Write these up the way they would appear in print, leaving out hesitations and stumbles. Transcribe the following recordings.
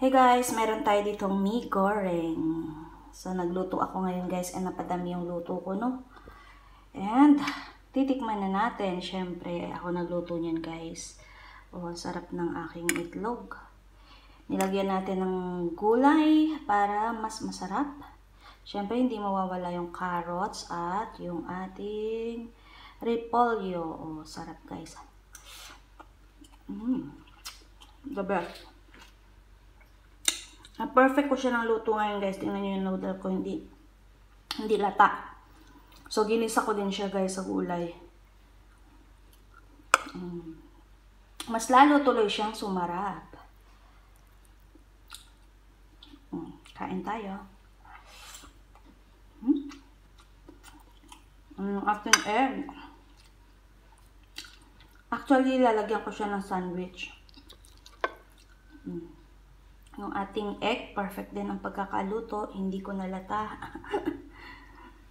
Hey guys, meron tayo ditong mee goreng. So, nagluto ako ngayon guys, and napadami yung luto ko, no? And, titikman na natin. Siyempre, ako nagluto niyan guys. Oh, sarap ng aking itlog. Nilagyan natin ng gulay para mas masarap. Siyempre, hindi mawawala yung carrots at yung ating repolyo. Oh, sarap guys. The best. Perfect ko siya ng luto ngayon guys. Tingnan nyo yung noodle ko, hindi lata. So, ginisa ko din siya guys sa gulay. Mas lalo tuloy siyang sumarap. Kain tayo. Ating egg. Actually, lalagyan ko siya ng sandwich. Yung ating egg, perfect din ang pagkakaluto. Hindi ko nalata.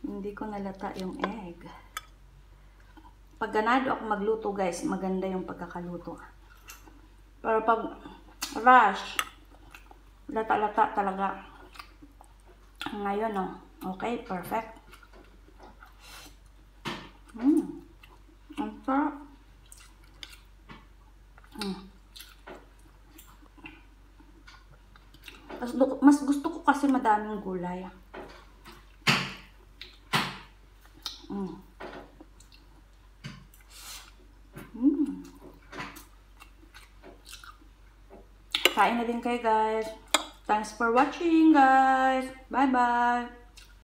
Hindi ko nalata yung egg. Pag ganado ako magluto guys, maganda yung pagkakaluto. Pero pag rush, lata-lata talaga. Ngayon, no? Okay, perfect. Ang sarap. Mas gusto ko kasi madaming gulay. Kain na din kayo guys. Thanks for watching guys. Bye bye.